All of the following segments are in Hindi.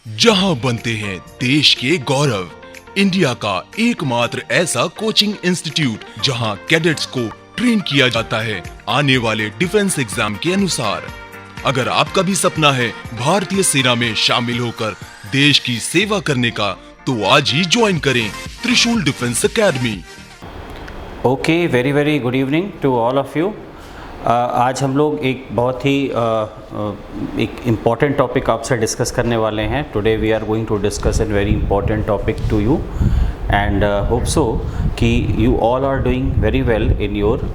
जहां बनते हैं देश के गौरव, इंडिया का एकमात्र ऐसा कोचिंग इंस्टीट्यूट जहां कैडेट्स को ट्रेन किया जाता है आने वाले डिफेंस एग्जाम के अनुसार। अगर आपका भी सपना है भारतीय सेना में शामिल होकर देश की सेवा करने का, तो आज ही ज्वाइन करें Trishul defence academy. Okay, very very good evening to all of you. आज हम लोग एक बहुत ही एक इम्पॉर्टेंट टॉपिक आपसे डिस्कस करने वाले हैं। Today we are going to discuss an very important topic to you and hope so कि you all are doing very well in your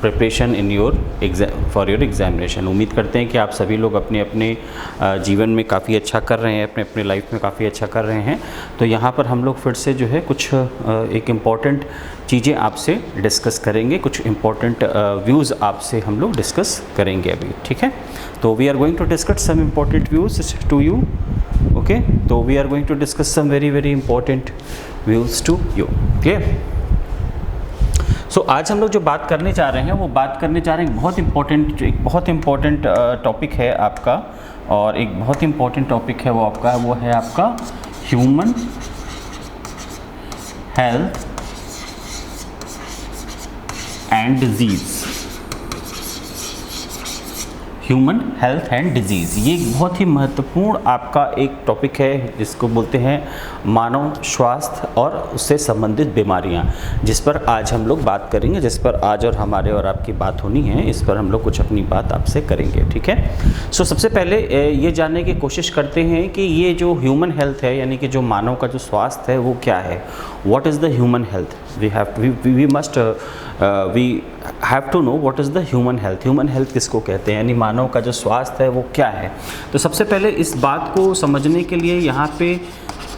preparation in your exam for your examination. उम्मीद करते हैं कि आप सभी लोग अपने अपने जीवन में काफ़ी अच्छा कर रहे हैं, अपने अपने लाइफ में काफ़ी अच्छा कर रहे हैं। तो यहाँ पर हम लोग फिर से जो है कुछ एक इम्पॉर्टेंट चीज़ें आपसे डिस्कस करेंगे, कुछ इम्पॉर्टेंट व्यूज़ आपसे हम लोग डिस्कस करेंगे अभी, ठीक है। तो we are going to discuss some important views to you, okay. तो we are going to discuss some very very important views to you, clear. So आज हम लोग जो बात करने जा रहे हैं वो बात करने जा रहे हैं एक बहुत इम्पॉर्टेंट टॉपिक है आपका, और एक बहुत इम्पॉर्टेंट टॉपिक है वो है आपका human health and disease. Human health and disease ये एक बहुत ही महत्वपूर्ण आपका एक टॉपिक है, जिसको बोलते हैं मानव स्वास्थ्य और उससे संबंधित बीमारियां, जिस पर आज हम लोग बात करेंगे, जिस पर आज और हमारे और आपकी बात होनी है। इस पर हम लोग कुछ अपनी बात आपसे करेंगे, ठीक है। सो सबसे पहले ये जानने की कोशिश करते हैं कि ये जो ह्यूमन हेल्थ है, यानी कि जो मानव का जो स्वास्थ्य है वो क्या है। What is the human health? We have to know what is the human health. Human health किसको कहते हैं, यानी मानव का जो स्वास्थ्य है वो क्या है। तो सबसे पहले इस बात को समझने के लिए यहाँ पे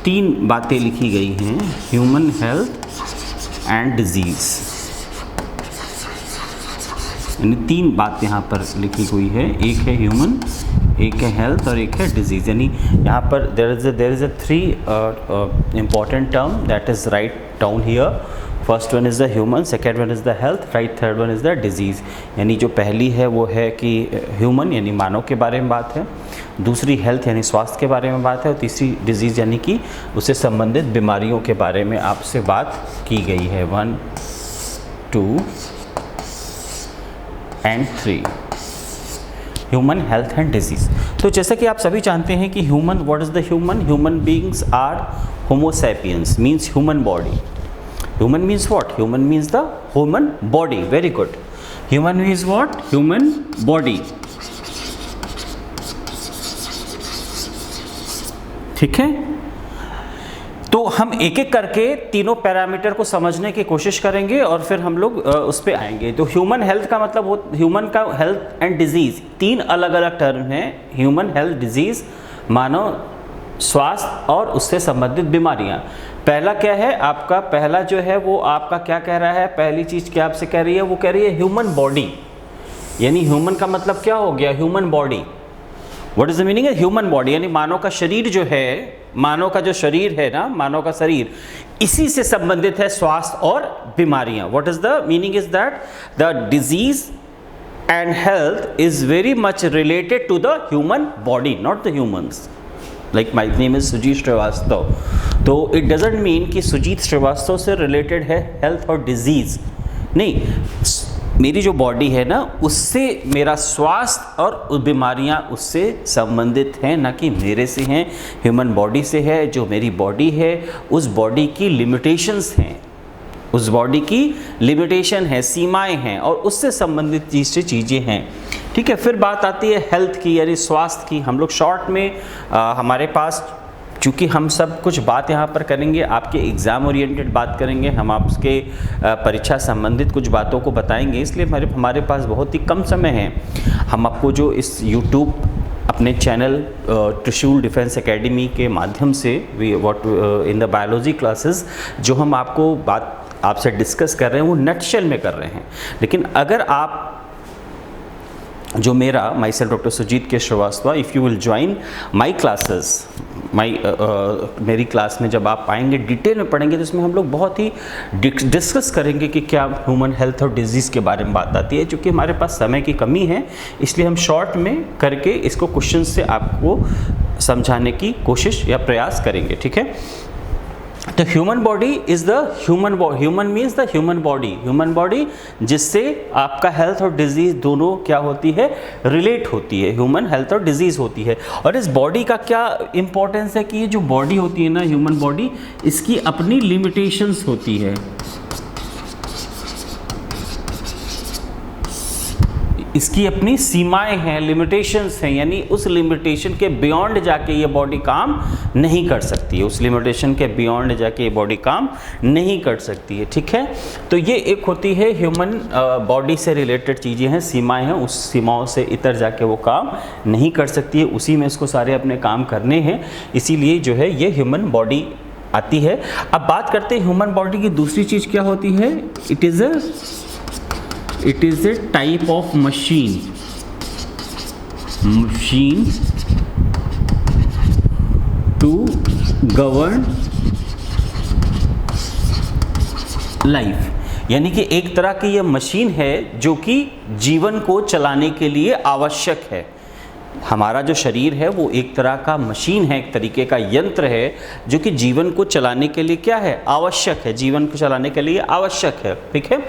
3 बातें लिखी गई हैं, ह्यूमन हेल्थ एंड डिजीज़, यानी 3 बात यहाँ पर लिखी हुई है। एक है ह्यूमन, एक है हेल्थ और एक है डिजीज़। यानी यहाँ पर there is a 3 important term that is write down here. First one is the human, second one is the health, right, third one is the disease. यानी जो पहली है वो है कि ह्यूमन यानी मानव के बारे में बात है, दूसरी हेल्थ यानी स्वास्थ्य के बारे में बात है, और तीसरी डिजीज़ यानी कि उससे संबंधित बीमारियों के बारे में आपसे बात की गई है। 1, 2 and 3, human health and disease. तो जैसा कि आप सभी जानते हैं कि human, what is the human? Human beings are homo sapiens, means human body. Human means what? Human means the human body. Very good. Human means what? Human body. ठीक है। तो हम एक एक करके तीनों पैरामीटर को समझने की कोशिश करेंगे और फिर हम लोग उस पर आएंगे। तो ह्यूमन हेल्थ का मतलब वो ह्यूमन का हेल्थ एंड डिजीज 3 अलग अलग टर्म हैं। ह्यूमन हेल्थ, डिजीज, मानव स्वास्थ्य और उससे संबंधित बीमारियां। पहला क्या है आपका? पहला जो है वो आपका क्या कह रहा है? पहली चीज क्या आपसे कह रही है? वो कह रही है ह्यूमन बॉडी। यानी ह्यूमन का मतलब क्या हो गया? Human body. What is the meaning है ह्यूमन बॉडी? यानी मानव का शरीर जो है, मानव का जो शरीर है ना, मानव का शरीर, इसी से संबंधित है स्वास्थ्य और बीमारियां। What is the meaning is that the disease and health is very much related to the human body, not the humans. Like my name is Sujit Srivastava, तो इट डजेंट मीन कि सुजीत श्रीवास्तव से रिलेटेड है हेल्थ और डिजीज़। नहीं, मेरी जो बॉडी है ना, उससे मेरा स्वास्थ्य और बीमारियां उससे संबंधित हैं, ना कि मेरे से हैं। ह्यूमन बॉडी से है। जो मेरी बॉडी है उस बॉडी की लिमिटेशंस हैं, उस बॉडी की लिमिटेशन है, सीमाएं हैं, और उससे संबंधित चीज़ें हैं, ठीक है। फिर बात आती है हेल्थ की, यानी स्वास्थ्य की। हम लोग शॉर्ट में हमारे पास, चूँकि हम सब कुछ बात यहाँ पर करेंगे, आपके एग्ज़ाम ओरिएंटेड बात करेंगे, हम आपके परीक्षा संबंधित कुछ बातों को बताएंगे, इसलिए हमारे पास बहुत ही कम समय है। हम आपको जो इस यूट्यूब अपने चैनल त्रिशूल डिफेंस एकेडमी के माध्यम से इन द बायोलॉजी क्लासेस जो हम आपको बात आपसे डिस्कस कर रहे हैं वो नटशेल में कर रहे हैं। लेकिन अगर आप जो मेरा my self doctor Sujit K Srivastava, if you will join my classes, मेरी क्लास में जब आप आएंगे डिटेल में पढ़ेंगे तो इसमें हम लोग बहुत ही डिस्कस करेंगे कि क्या ह्यूमन हेल्थ और डिजीज़ के बारे में बात आती है। चूँकि हमारे पास समय की कमी है इसलिए हम शॉर्ट में करके इसको क्वेश्चन से आपको समझाने की कोशिश या प्रयास करेंगे, ठीक है। तो human body is the human means the human body जिससे आपका हेल्थ और डिजीज़ दोनों क्या होती है, रिलेट होती है, ह्यूमन हेल्थ और डिजीज़ होती है। और इस बॉडी का क्या इम्पोर्टेंस है कि ये जो बॉडी होती है ना, ह्यूमन बॉडी, इसकी अपनी लिमिटेशंस होती है, इसकी अपनी सीमाएं हैं, लिमिटेशंस हैं, यानी उस लिमिटेशन के बियॉन्ड जाके ये बॉडी काम नहीं कर सकती है, उस लिमिटेशन के बियॉन्ड जाके ये बॉडी काम नहीं कर सकती है, ठीक है। तो ये एक होती है ह्यूमन बॉडी से रिलेटेड चीज़ें हैं, सीमाएं हैं, उस सीमाओं से इतर जाके वो काम नहीं कर सकती है, उसी में इसको सारे अपने काम करने हैं, इसीलिए जो है ये ह्यूमन बॉडी आती है। अब बात करते हैं ह्यूमन बॉडी की दूसरी चीज़ क्या होती है। It is a type of machine to govern life, यानी कि एक तरह की यह मशीन है जो कि जीवन को चलाने के लिए आवश्यक है। हमारा जो शरीर है वो एक तरह का मशीन है, एक तरीके का यंत्र है जो कि जीवन को चलाने के लिए क्या है, आवश्यक है, जीवन को चलाने के लिए आवश्यक है, ठीक है।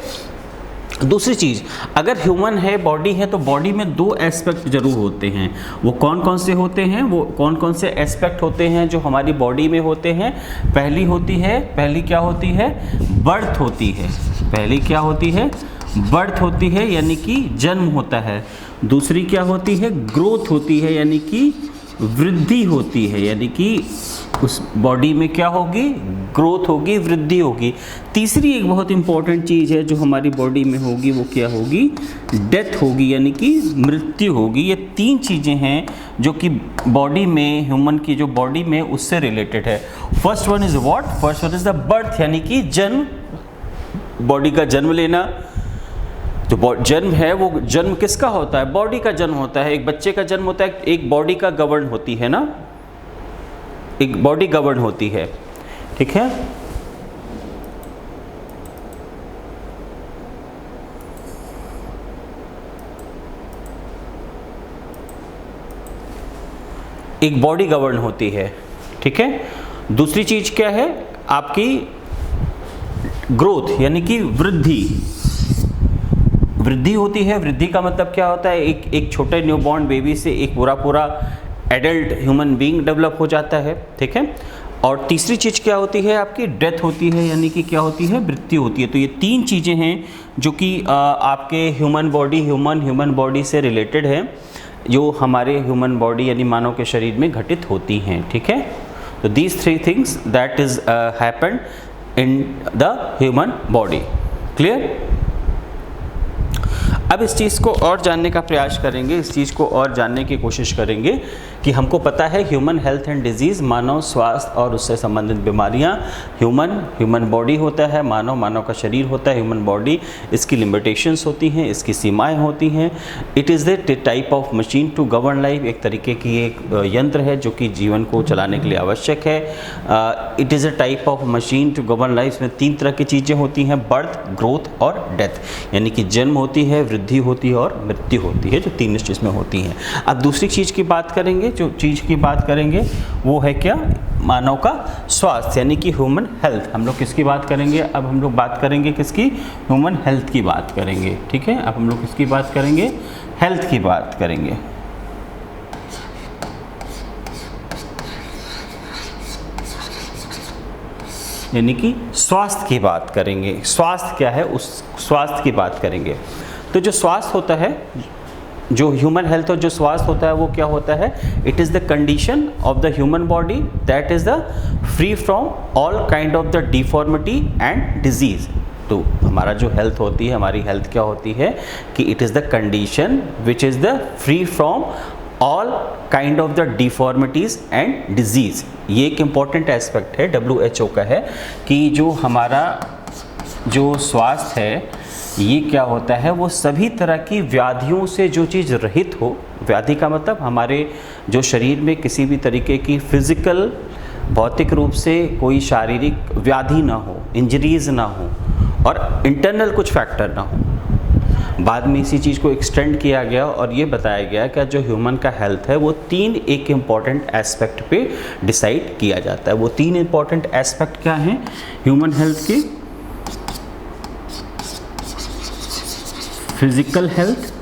दूसरी चीज़, अगर ह्यूमन है, बॉडी है, तो बॉडी में दो एस्पेक्ट जरूर होते हैं। वो कौन कौन से होते हैं, वो कौन कौन से एस्पेक्ट होते हैं जो हमारी बॉडी में होते हैं। पहली क्या होती है, बर्थ होती है। पहली क्या होती है, बर्थ होती है, यानी कि जन्म होता है। दूसरी क्या होती है, ग्रोथ होती है, यानी कि वृद्धि होती है, यानी कि उस बॉडी में क्या होगी, ग्रोथ होगी, वृद्धि होगी। तीसरी एक बहुत इंपॉर्टेंट चीज़ है जो हमारी बॉडी में होगी, वो क्या होगी, डेथ होगी, यानी कि मृत्यु होगी। ये तीन चीज़ें हैं जो कि बॉडी में, ह्यूमन की जो बॉडी में उससे रिलेटेड है। First one is what, first one is the birth, यानी कि जन्म, बॉडी का जन्म लेना। जो जन्म है वो जन्म किसका होता है, बॉडी का जन्म होता है। एक बच्चे का जन्म होता है, एक बॉडी का गवर्न होती है ना, एक बॉडी गवर्न होती है, ठीक है। एक बॉडी गवर्न होती है, ठीक है। दूसरी चीज क्या है, आपकी ग्रोथ, यानी कि वृद्धि होती है। वृद्धि का मतलब क्या होता है, एक छोटे न्यूबॉर्न बेबी से एक पूरा एडल्ट ह्यूमन बीइंग डेवलप हो जाता है, ठीक है। और तीसरी चीज़ क्या होती है, आपकी डेथ होती है, यानी कि क्या होती है, मृत्यु होती है। तो ये तीन चीज़ें हैं जो कि आपके ह्यूमन बॉडी से रिलेटेड है, जो हमारे ह्यूमन बॉडी यानी मानव के शरीर में घटित होती हैं, ठीक है। तो these three things that is happened in the human body, clear. अब इस चीज़ को और जानने का प्रयास करेंगे, इस चीज़ को और जानने की कोशिश करेंगे कि हमको पता है ह्यूमन हेल्थ एंड डिजीज़, मानव स्वास्थ्य और उससे संबंधित बीमारियां, ह्यूमन बॉडी होता है, मानव का शरीर होता है, ह्यूमन बॉडी, इसकी लिमिटेशंस होती हैं, इसकी सीमाएं होती हैं। It is the type of machine to govern life, एक तरीके की एक यंत्र है जो कि जीवन को चलाने के लिए आवश्यक है। It is a type of machine to govern life में तीन तरह की चीज़ें होती हैं, बर्थ, ग्रोथ और डेथ, यानी कि जन्म होती है, वृद्धि होती है और मृत्यु होती है, जो तीन चीज़ में होती हैं। अब दूसरी चीज़ की बात करेंगे, जो चीज़ की बात करेंगे वो है क्या, मानव का स्वास्थ्य, यानी कि ह्यूमन हेल्थ। हम लोग किसकी बात करेंगे, अब हम लोग बात करेंगे किसकी, ह्यूमन हेल्थ की बात करेंगे, ठीक है। अब हम लोग किसकी बात करेंगे, हेल्थ की बात करेंगे। यानी कि स्वास्थ्य की बात करेंगे। स्वास्थ्य क्या है, उस स्वास्थ्य की बात करेंगे। तो जो स्वास्थ्य होता है, जो ह्यूमन हेल्थ और जो स्वास्थ्य होता है वो क्या होता है, it is the condition of the human body that is the free from all kind of the deformity and disease. तो हमारा जो हेल्थ होती है, हमारी हेल्थ क्या होती है कि it is the condition which is the free from all kind of the deformities and disease. ये एक इम्पॉर्टेंट एस्पेक्ट है, WHO का है कि जो हमारा जो स्वास्थ्य है ये क्या होता है, वो सभी तरह की व्याधियों से जो चीज़ रहित हो। व्याधि का मतलब हमारे जो शरीर में किसी भी तरीके की फिजिकल भौतिक रूप से कोई शारीरिक व्याधि ना हो, इंजरीज ना हो और इंटरनल कुछ फैक्टर ना हो। बाद में इसी चीज़ को एक्सटेंड किया गया और ये बताया गया कि जो ह्यूमन का हेल्थ है वो 3 एक इम्पॉर्टेंट एस्पेक्ट पे डिसाइड किया जाता है। वो 3 इम्पॉर्टेंट एस्पेक्ट क्या हैं ह्यूमन हेल्थ के? Physical health,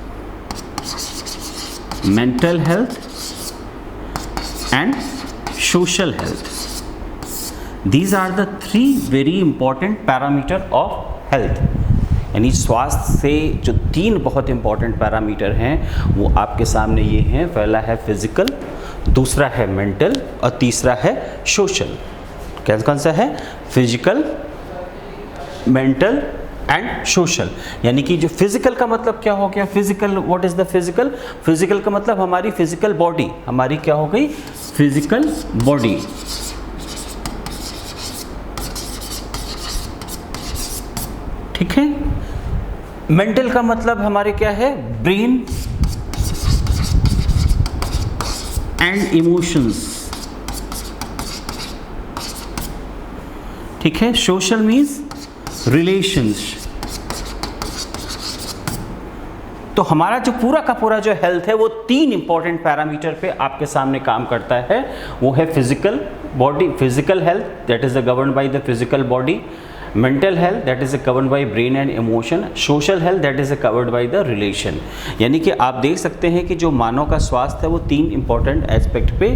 mental health and social health. These are the 3 very important parameter of health। यानी स्वास्थ्य से जो 3 बहुत इंपॉर्टेंट पैरामीटर हैं वो आपके सामने ये हैं। पहला है फिजिकल, दूसरा है मेंटल और तीसरा है सोशल। कौन सा है? Physical, mental and social. यानी कि जो फिजिकल का मतलब क्या हो गया? Physical, what is the physical? Physical का मतलब हमारी फिजिकल बॉडी, हमारी क्या हो गई? Physical body. ठीक है। मेंटल का मतलब हमारे क्या है? Brain and emotions. ठीक है। Social means relations. तो हमारा जो पूरा का पूरा जो हेल्थ है वो 3 इंपॉर्टेंट पैरामीटर पे आपके सामने काम करता है। वो है physical body, physical health that is governed by the physical body, mental health that is covered by brain and emotion, social health that is covered by the relation. यानी कि आप देख सकते हैं कि जो मानव का स्वास्थ्य है वो 3 इंपॉर्टेंट एस्पेक्ट पे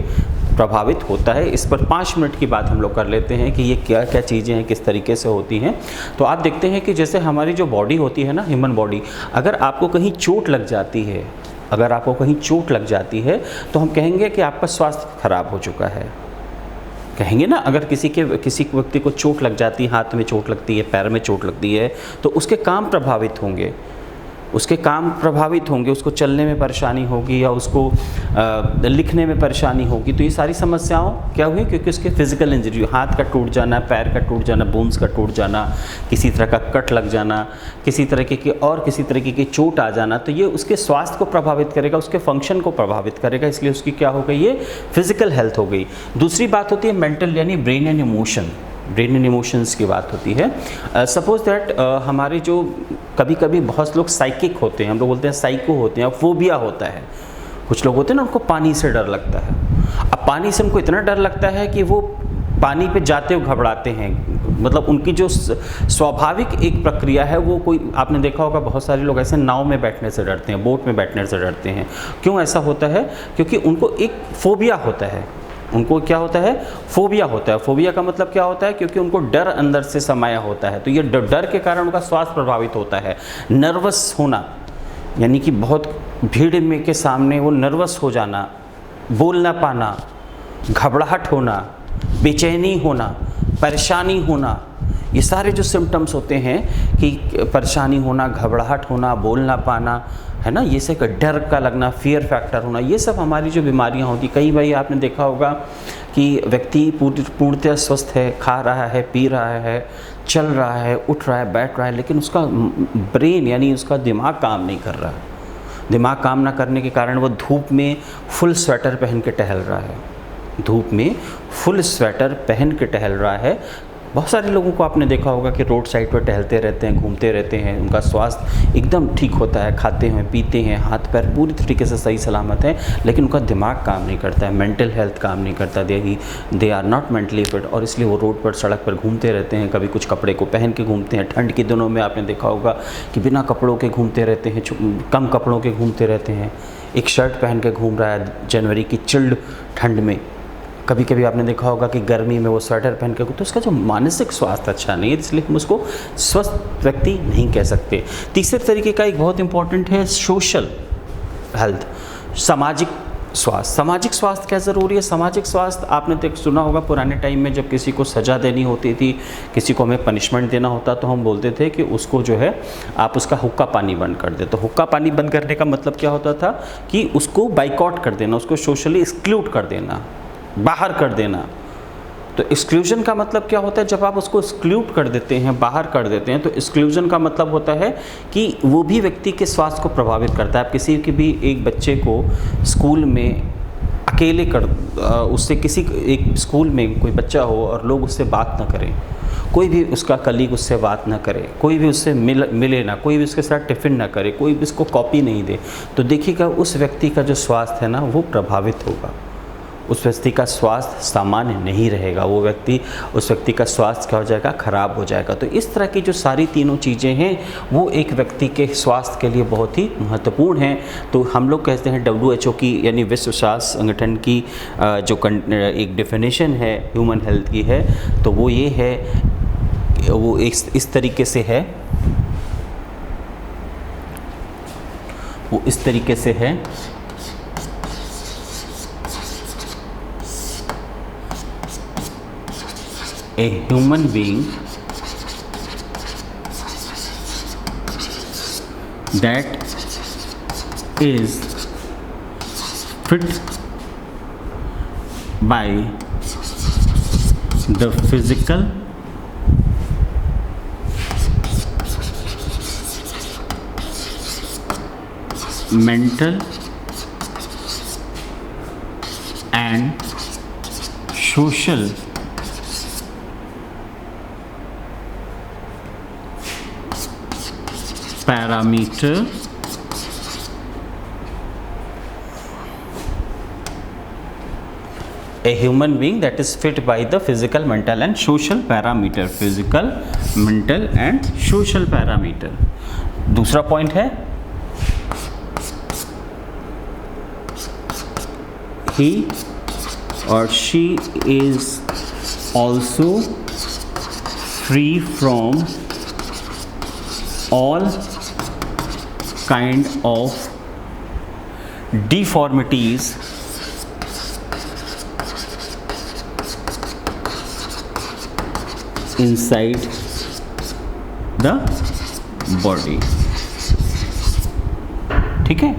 प्रभावित होता है। इस पर 5 मिनट की बात हम लोग कर लेते हैं कि ये क्या क्या चीज़ें हैं, किस तरीके से होती हैं। तो आप देखते हैं कि जैसे हमारी जो बॉडी होती है ना, ह्यूमन बॉडी, अगर आपको कहीं चोट लग जाती है, अगर आपको कहीं चोट लग जाती है तो हम कहेंगे कि आपका स्वास्थ्य खराब हो चुका है, कहेंगे ना। अगर किसी व्यक्ति को चोट लग जाती है, हाथ में चोट लगती है, पैर में चोट लगती है, तो उसके काम प्रभावित होंगे, उसको चलने में परेशानी होगी या उसको लिखने में परेशानी होगी। तो ये सारी समस्याओं क्या हुई? क्योंकि उसके फिजिकल इंजरी, हाथ का टूट जाना, पैर का टूट जाना, बोन्स का टूट जाना, किसी तरह का कट लग जाना, किसी तरीके की चोट आ जाना, तो ये उसके स्वास्थ्य को प्रभावित करेगा, उसके फंक्शन को प्रभावित करेगा। इसलिए उसकी क्या हो गई? ये फिजिकल हेल्थ हो गई। दूसरी बात होती है मेंटल, यानी brain and emotion. Brain and emotions की बात होती है। सपोज दैट हमारे जो कभी कभी बहुत लोग साइकिक होते हैं, हम लोग बोलते हैं साइको होते हैं, फोबिया होता है। कुछ लोग होते हैं ना, उनको पानी से डर लगता है। अब पानी से उनको इतना डर लगता है कि वो पानी पे जाते हुए घबराते हैं। मतलब उनकी जो स्वाभाविक एक प्रक्रिया है वो कोई, आपने देखा होगा बहुत सारे लोग ऐसे नाव में बैठने से डरते हैं, बोट में बैठने से डरते हैं। क्यों ऐसा होता है? क्योंकि उनको एक फोबिया होता है। उनको क्या होता है? फोबिया होता है। फोबिया का मतलब क्या होता है? क्योंकि उनको डर अंदर से समाया होता है। तो ये डर के कारण उनका स्वास्थ्य प्रभावित होता है। नर्वस होना, यानी कि बहुत भीड़ में के सामने वो नर्वस हो जाना, बोल ना पाना, घबराहट होना, बेचैनी होना, परेशानी होना, ये सारे जो सिम्टम्स होते हैं कि परेशानी होना, घबराहट होना, बोल ना पाना, है ना, ये सब डर का लगना, फियर फैक्टर होना, ये सब हमारी जो बीमारियां होती। कई बार आपने देखा होगा कि व्यक्ति पूर्णतः स्वस्थ है, खा रहा है, पी रहा है, चल रहा है, उठ रहा है, बैठ रहा है, लेकिन उसका ब्रेन यानी उसका दिमाग काम नहीं कर रहा है। दिमाग काम ना करने के कारण वो धूप में फुल स्वेटर पहन के टहल रहा है, धूप में फुल स्वेटर पहन के टहल रहा है। बहुत सारे लोगों को आपने देखा होगा कि रोड साइड पर टहलते रहते हैं, घूमते रहते हैं, उनका स्वास्थ्य एकदम ठीक होता है, खाते हैं, पीते हैं, हाथ पैर पूरी तरीके से सही सलामत है, लेकिन उनका दिमाग काम नहीं करता है, मेंटल हेल्थ काम नहीं करता, they are not mentally fit, और इसलिए वो रोड पर, सड़क पर घूमते रहते हैं। कभी कुछ कपड़े को पहन के घूमते हैं, ठंड के दिनों में आपने देखा होगा कि बिना कपड़ों के घूमते रहते हैं, कम कपड़ों के घूमते रहते हैं, एक शर्ट पहन के घूम रहा है जनवरी की चिल्ड ठंड में। कभी कभी आपने देखा होगा कि गर्मी में वो स्वेटर पहन के, तो उसका जो मानसिक स्वास्थ्य अच्छा नहीं है, इसलिए हम उसको स्वस्थ व्यक्ति नहीं कह सकते। तीसरे तरीके का एक बहुत इंपॉर्टेंट है सोशल हेल्थ, सामाजिक स्वास्थ्य। सामाजिक स्वास्थ्य क्या ज़रूरी है? सामाजिक स्वास्थ्य आपने सुना होगा पुराने टाइम में जब किसी को सज़ा देनी होती थी, किसी को हमें पनिशमेंट देना होता, तो हम बोलते थे कि उसको जो है आप उसका हुक्का पानी बंद कर दे। तो हुक्का पानी बंद करने का मतलब क्या होता था कि उसको बाइकआउट कर देना, उसको सोशली एक्सक्लूड कर देना, बाहर कर देना। तो एक्सक्लूजन का मतलब क्या होता है? जब आप उसको एक्सक्लूड कर देते हैं, बाहर कर देते हैं, तो एक्सक्लूजन का मतलब होता है कि वो भी व्यक्ति के स्वास्थ्य को प्रभावित करता है। आप किसी की भी एक बच्चे को स्कूल में अकेले उससे किसी एक स्कूल में कोई बच्चा हो और लोग उससे बात ना करें, कोई भी उसका कलीग उससे बात ना करे, कोई भी उससे मिले ना, कोई भी उसके साथ टिफ़िन ना करे, कोई भी उसको कॉपी नहीं दे, तो देखिएगा उस व्यक्ति का जो स्वास्थ्य है ना वो प्रभावित होगा। उस व्यक्ति का स्वास्थ्य सामान्य नहीं रहेगा, उस व्यक्ति का स्वास्थ्य क्या हो जाएगा? खराब हो जाएगा। तो इस तरह की जो सारी तीनों चीज़ें हैं वो एक व्यक्ति के स्वास्थ्य के लिए बहुत ही महत्वपूर्ण हैं। तो हम लोग कहते हैं WHO की यानी विश्व स्वास्थ्य संगठन की जो एक डेफिनेशन है ह्यूमन हेल्थ की है, तो वो ये है, वो इस तरीके से है, वो इस तरीके से है। A human being that is fit by the physical, mental and social parameter a human being that is fit by the physical, mental and social parameter, physical, mental and social parameter। दूसरा पॉइंट है he or she is also free from all kind of deformities inside the body। ठीक है,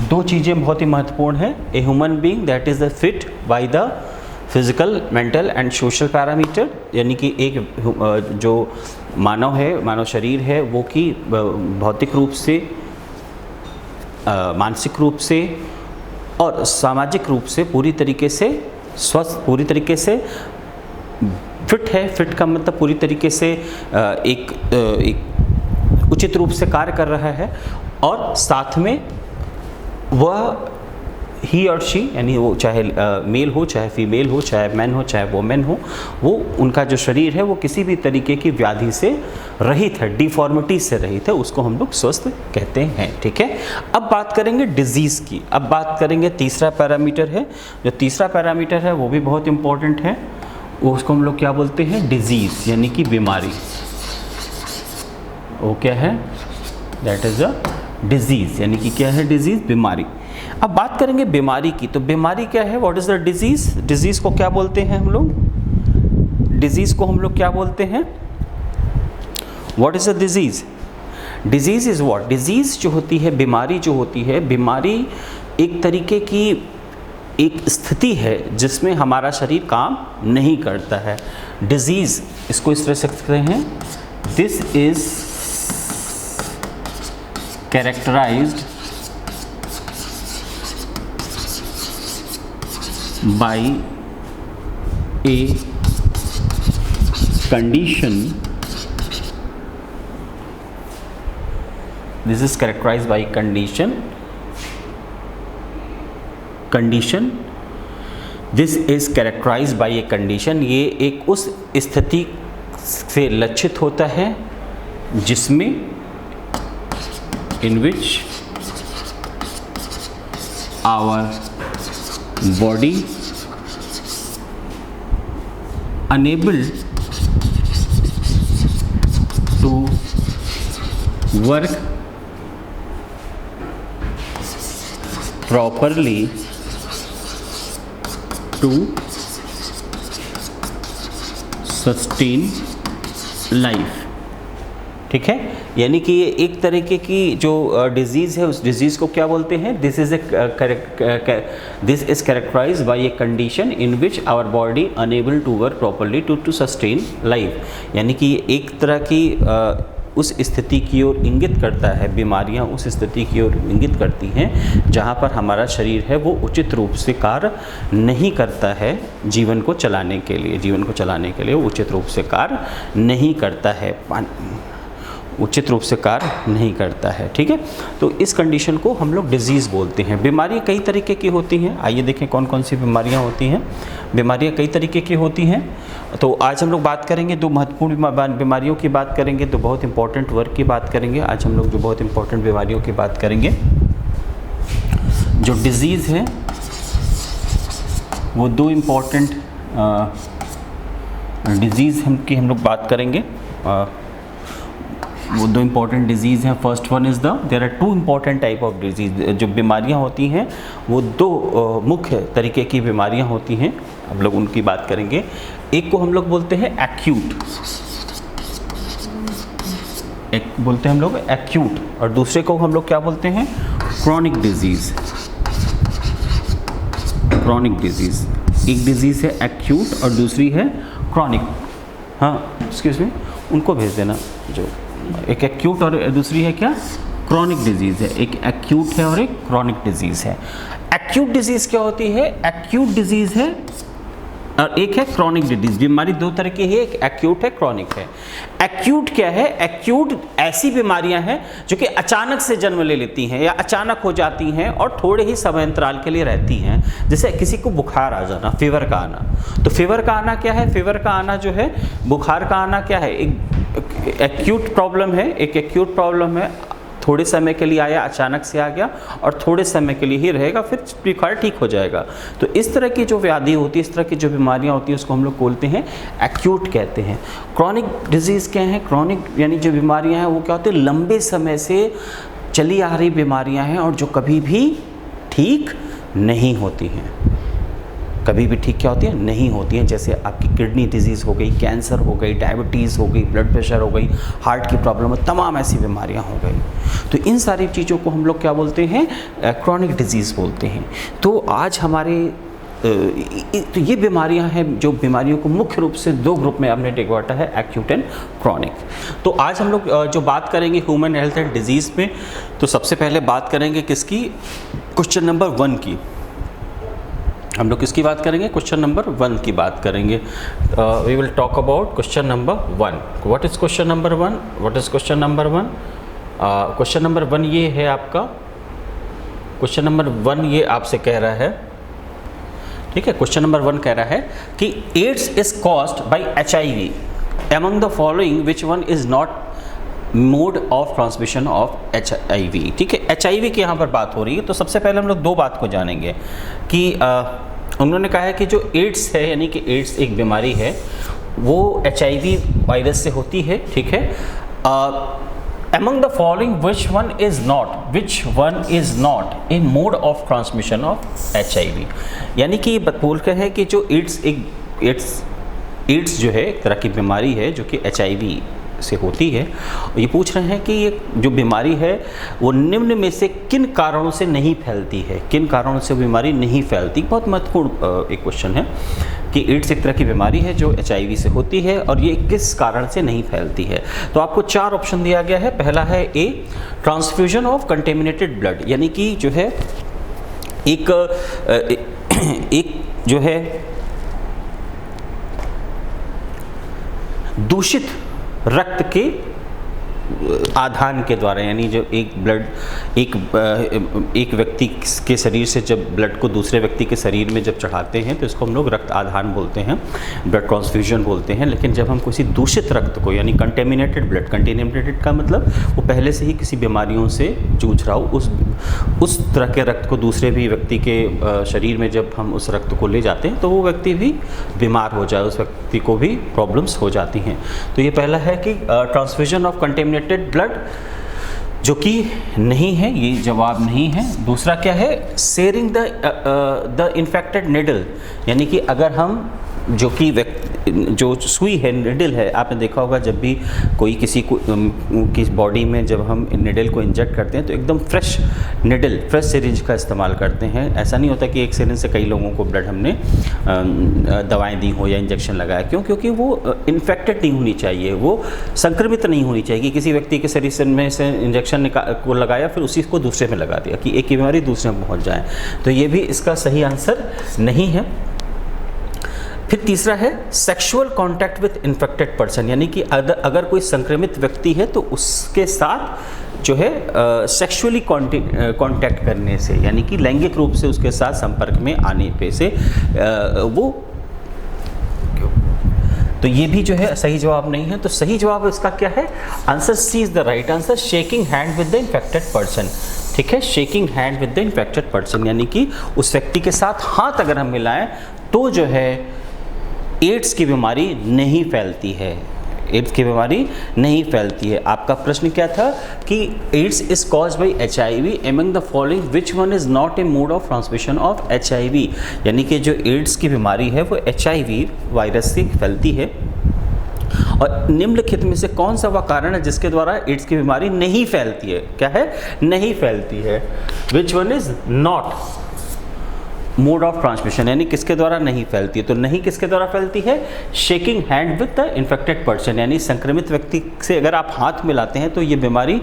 दो चीज़ें बहुत ही महत्वपूर्ण है। A human being that is feet by the physical, mental and social parameter, यानी कि एक जो मानव है, मानव शरीर है, वो कि भौतिक रूप से, मानसिक रूप से और सामाजिक रूप से पूरी तरीके से स्वस्थ, पूरी तरीके से फिट है। फिट का मतलब पूरी तरीके से एक उचित रूप से कार्य कर रहा है, और साथ में वह ही और शी, यानी वो चाहे मेल हो, चाहे फीमेल हो, चाहे मैन हो, चाहे वोमेन हो, वो उनका जो शरीर है वो किसी भी तरीके की व्याधि से रहित है, डिफॉर्मिटी से रहित है, उसको हम लोग स्वस्थ कहते हैं। ठीक है, अब बात करेंगे डिजीज़ की। अब बात करेंगे तीसरा पैरामीटर है, जो तीसरा पैरामीटर है वो भी बहुत इम्पोर्टेंट है, वो उसको हम लोग क्या बोलते हैं? डिजीज़, यानी कि बीमारी। वो क्या है? दैट इज़ अ डिजीज़, यानी कि क्या है? डिजीज़, बीमारी। अब बात करेंगे बीमारी की, तो बीमारी क्या है? What is the disease? Disease को क्या बोलते हैं हम लोग? डिजीज़ को हम लोग क्या बोलते हैं? What is the disease? Disease is what? Disease जो होती है, बीमारी जो होती है, बीमारी एक तरीके की एक स्थिति है जिसमें हमारा शरीर काम नहीं करता है। डिजीज़, इसको इस तरह से कहते हैं, this is characterised by a condition, this is characterized by condition, this is characterized by a condition, ये एक उस स्थिति से लक्षित होता है जिसमें in which our body unable to work properly to sustain life। ठीक है, यानी कि ये एक तरीके की जो डिजीज़ है, उस डिजीज़ को क्या बोलते हैं, this is characterised by a condition in which our body unable to work properly to sustain life. यानी कि ये एक तरह की उस स्थिति की ओर इंगित करता है, बीमारियां उस स्थिति की ओर इंगित करती हैं जहां पर हमारा शरीर है वो उचित रूप से कार्य नहीं करता है जीवन को चलाने के लिए वो उचित रूप से कार्य नहीं करता है, उचित रूप से कार्य नहीं करता है। ठीक है, तो इस कंडीशन को हम लोग डिजीज़ बोलते हैं। बीमारियाँ कई तरीके की होती हैं, आइए देखें कौन कौन सी बीमारियाँ होती हैं। बीमारियाँ कई तरीके की होती हैं, तो आज हम लोग बात करेंगे दो महत्वपूर्ण बीमारियों की बात करेंगे, तो बहुत इंपॉर्टेंट वर्क की बात करेंगे। आज हम लोग जो बहुत इंपॉर्टेंट बीमारियों की बात करेंगे, जो डिजीज़ है वो दो इम्पॉर्टेंट डिजीज़ की हम लोग बात करेंगे। वो दो इम्पॉर्टेंट डिजीज़ हैं। First one is there are two important type of disease. जो बीमारियां होती हैं वो दो मुख्य तरीके की बीमारियां होती हैं, हम लोग उनकी बात करेंगे। एक को हम लोग बोलते हैं एक्यूट, एक बोलते हैं हम लोग एक्यूट, और दूसरे को हम लोग क्या बोलते हैं, क्रॉनिक डिजीज़। क्रॉनिक डिजीज़, एक डिजीज़ है एक्यूट और दूसरी है क्रॉनिक। हाँ एक्सक्यूज मी, उनको भेज देना। जो एक एक्यूट और दूसरी है क्या, क्रॉनिक डिजीज़ है। एक एक्यूट है और एक क्रॉनिक डिजीज़ है। एक्यूट डिजीज़ क्या होती है, एक्यूट डिजीज़ है और एक है क्रॉनिक डिजीज़। बीमारी दो तरह की है, एक एक्यूट है, क्रॉनिक है। एक्यूट क्या है, एक्यूट ऐसी बीमारियां हैं जो कि अचानक से जन्म ले लेती हैं या अचानक हो जाती हैं और थोड़े ही समय अंतराल के लिए रहती हैं। जैसे किसी को बुखार आ जाना, फीवर का आना। तो फीवर का आना क्या है, फीवर का आना जो है, बुखार का आना क्या है, एक एक्यूट प्रॉब्लम है, एक एक्यूट प्रॉब्लम है, थोड़े समय के लिए आया, अचानक से आ गया और थोड़े समय के लिए ही रहेगा, फिर बुखार ठीक हो जाएगा। तो इस तरह की जो व्याधि होती है, इस तरह की जो बीमारियां होती हैं, उसको हम लोग बोलते हैं एक्यूट कहते हैं। क्रॉनिक डिजीज़ क्या है, क्रॉनिक यानी जो बीमारियां हैं वो क्या होती है, लंबे समय से चली आ रही बीमारियां हैं और जो कभी भी ठीक नहीं होती हैं, कभी भी ठीक क्या होती है, नहीं होती हैं। जैसे आपकी किडनी डिजीज़ हो गई, कैंसर हो गई, डायबिटीज़ हो गई, ब्लड प्रेशर हो गई, हार्ट की प्रॉब्लम हो, तमाम ऐसी बीमारियां हो गई। तो इन सारी चीज़ों को हम लोग क्या बोलते हैं, क्रॉनिक डिजीज़ बोलते हैं। तो आज हमारे तो ये बीमारियां हैं, जो बीमारियों को मुख्य रूप से दो ग्रुप में हमने बांटा है, एक्यूट एंड क्रॉनिक। तो आज हम लोग जो बात करेंगे ह्यूमन हेल्थ एंड डिजीज़ में, तो सबसे पहले बात करेंगे किसकी, क्वेश्चन नंबर 1 की। हम लोग किसकी बात करेंगे, क्वेश्चन नंबर 1 की बात करेंगे। We will talk about question number 1। What is question number 1, what is question number 1? Question number 1 ये है आपका, क्वेश्चन नंबर 1 ये आपसे कह रहा है, ठीक है। क्वेश्चन नंबर 1 कह रहा है कि AIDS is caused by HIV, among the following which one is not mode of transmission of HIV। ठीक है, HIV की यहाँ पर बात हो रही है। तो सबसे पहले हम लोग दो बात को जानेंगे कि उन्होंने कहा है कि जो एड्स है, यानी कि एड्स एक बीमारी है, वो HIV वायरस से होती है। ठीक है, among the following which one is not a mode of transmission of HIV। यानी कि बोल रहे हैं कि जो एड्स जो है एक तरह की बीमारी है जो कि HIV से होती है। ये पूछ रहे हैं कि ये जो बीमारी है वो निम्न में से किन कारणों से नहीं फैलती है, किन कारणों से बीमारी नहीं फैलती। बहुत महत्वपूर्ण एक क्वेश्चन है कि एड्स एक तरह की बीमारी है जो HIV से होती है और ये किस कारण से नहीं फैलती है। तो आपको 4 ऑप्शन दिया गया है। पहला है ए, ट्रांसफ्यूजन ऑफ कंटेमिनेटेड ब्लड, यानी कि जो है एक जो है दूषित रक्त के आधान के द्वारा, यानी जो एक व्यक्ति के शरीर से जब ब्लड को दूसरे व्यक्ति के शरीर में जब चढ़ाते हैं तो इसको हम लोग रक्त आधान बोलते हैं, ब्लड ट्रांसफ्यूजन बोलते हैं। लेकिन जब हम किसी दूषित रक्त को, यानी कंटेमिनेटेड ब्लड, कंटेमिनेटेड का मतलब वो पहले से ही किसी बीमारियों से जूझ रहा हो, उस तरह के रक्त को दूसरे भी व्यक्ति के शरीर में जब हम उस रक्त को ले जाते हैं तो वो व्यक्ति भी बीमार हो जाए, उस व्यक्ति को भी प्रॉब्लम्स हो जाती हैं। तो ये पहला है कि ट्रांसफ्यूजन ऑफ कंटेमिनेटेड ब्लड, जो कि नहीं है, ये जवाब नहीं है। दूसरा क्या है, शेयरिंग द इन्फेक्टेड निडल, यानी कि अगर हम जो कि जो सुई है, निडल है, आपने देखा होगा जब भी कोई किसी को किस बॉडी में जब हम निडल को इंजेक्ट करते हैं तो एकदम फ्रेश निडल, फ्रेश सिरिंज का इस्तेमाल करते हैं। ऐसा नहीं होता कि एक सिरिंज से कई लोगों को ब्लड हमने दवाएं दी हो या इंजेक्शन लगाया। क्यों? क्योंकि वो इन्फेक्टेड नहीं होनी चाहिए, वो संक्रमित नहीं होनी चाहिए कि किसी व्यक्ति के शरीर में से इंजेक्शन को लगाया फिर उसी को दूसरे में लगा दिया कि एक की बीमारी दूसरे में पहुँच जाए। तो ये भी इसका सही आंसर नहीं है। फिर तीसरा है sexual contact with infected person, यानी कि अगर कोई संक्रमित व्यक्ति है तो उसके साथ जो है सेक्सुअली कांटेक्ट करने से, यानी कि लैंगिक रूप से उसके साथ संपर्क में आने पे से वो, तो ये भी जो है सही जवाब नहीं है। तो सही जवाब इसका क्या है? Answer C is the right answer, shaking hand with the infected person. ठीक है, shaking hand with the infected person, यानी कि उस व्यक्ति के साथ हाथ अगर हम मिलाएं तो जो है एड्स की बीमारी नहीं फैलती है, एड्स की बीमारी नहीं फैलती है। आपका प्रश्न क्या था कि AIDS is caused by HIV among the following which one is not a mode of transmission of HIV, यानी कि जो एड्स की बीमारी है वो HIV वायरस से फैलती है और निम्नलिखित में से कौन सा वह कारण है जिसके द्वारा एड्स की बीमारी नहीं फैलती है? क्या है? नहीं फैलती है। विच one is not mode of transmission, यानी किसके द्वारा नहीं फैलती है? तो नहीं किसके द्वारा फैलती है? Shaking hand with the infected person, यानी संक्रमित व्यक्ति से अगर आप हाथ मिलाते हैं तो ये बीमारी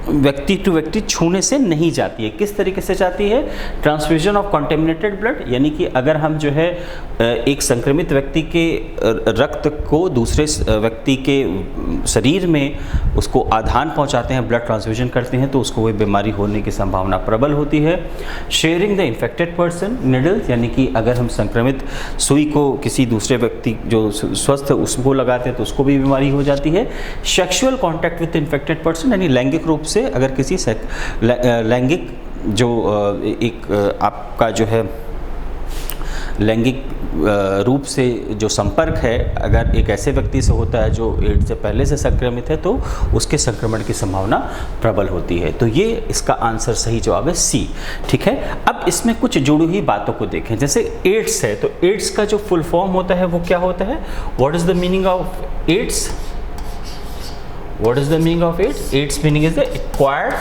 व्यक्ति टू व्यक्ति छूने से नहीं जाती है। किस तरीके से जाती है? ट्रांसफ्यूजन ऑफ कंटेमिनेटेड ब्लड, यानी कि अगर हम जो है एक संक्रमित व्यक्ति के रक्त को दूसरे व्यक्ति के शरीर में उसको आधान पहुंचाते हैं, ब्लड ट्रांसफ्यूजन करते हैं, तो उसको वह बीमारी होने की संभावना प्रबल होती है। Sharing the infected person needles, यानी कि अगर हम संक्रमित सुई को किसी दूसरे व्यक्ति जो स्वस्थ है उसको लगाते हैं तो उसको भी बीमारी हो जाती है। Sexual contact with infected person, यानी लैंगिक रूप से अगर किसी लैंगिक जो एक आपका जो है लैंगिक रूप से जो संपर्क है अगर एक ऐसे व्यक्ति से होता है जो एड्स से पहले से संक्रमित है तो उसके संक्रमण की संभावना प्रबल होती है। तो ये इसका आंसर सही जवाब है सी। ठीक है, अब इसमें कुछ जुड़ी हुई बातों को देखें। जैसे एड्स है तो एड्स का जो फुल फॉर्म होता है वो क्या होता है? What is the meaning of AIDS? What is the meaning of AIDS? AIDS meaning is the acquired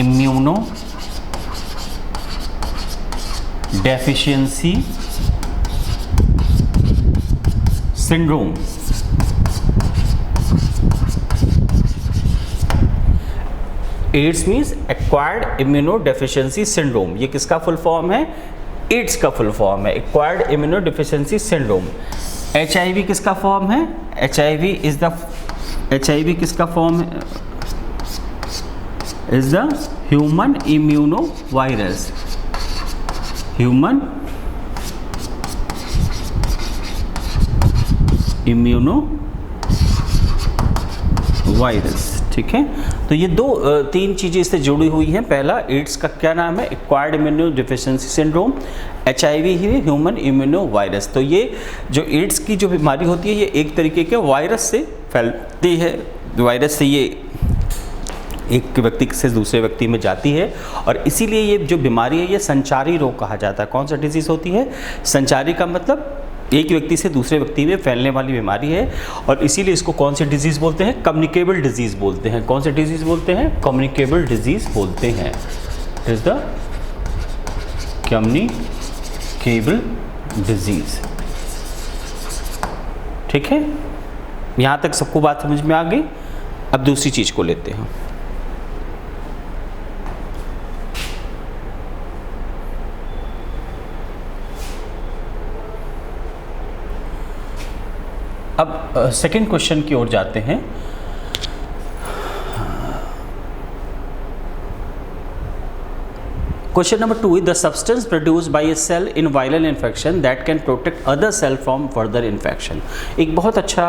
immunodeficiency syndrome। AIDS means acquired immunodeficiency syndrome। ये किसका फुल फॉर्म है? एड्स का फुल फॉर्म है एक्वायर्ड इम्यूनोडेफिशिएंसी सिंड्रोम। HIV किसका फॉर्म है? HIV किसका फॉर्म है? Is the human immuno virus, human immuno virus. ठीक है, तो ये तीन चीज़ें इससे जुड़ी हुई हैं। पहला, एड्स का क्या नाम है? Acquired immuno deficiency syndrome. HIV ही ह्यूमन इम्यूनो वायरस। तो ये जो एड्स की जो बीमारी होती है ये एक तरीके के वायरस से फैलती है। वायरस से ये एक व्यक्ति से दूसरे व्यक्ति में जाती है और इसीलिए ये जो बीमारी है ये संचारी रोग कहा जाता है। कौन सा डिजीज़ होती है? संचारी का मतलब एक व्यक्ति से दूसरे व्यक्ति में फैलने वाली बीमारी है और इसीलिए इसको कौन सी डिजीज़ बोलते हैं? कम्युनिकेबल डिजीज़ बोलते हैं। कौन सी डिजीज़ बोलते हैं? कम्युनिकेबल डिजीज़ बोलते हैं। It is the communicable disease. ठीक है, यहाँ तक सबको बात समझ में आ गई। अब दूसरी चीज़ को लेते हैं। अब सेकेंड क्वेश्चन की ओर जाते हैं। Question number 2 is the substance produced by a cell in viral infection that can protect other cell from further infection। एक बहुत अच्छा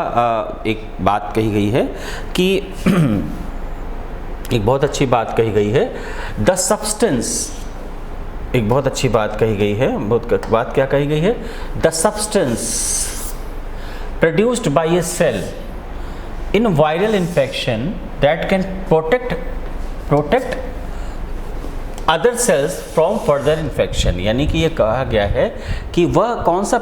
एक बात कही गई है कि एक बहुत अच्छी बात कही गई है। द सब्सटेंस, एक बहुत अच्छी बात कही गई है। बहुत बात क्या कही गई है? The substance produced by a cell in viral infection that can protect other cells from further infection, यानी कि ये कहा गया है कि वह कौन सा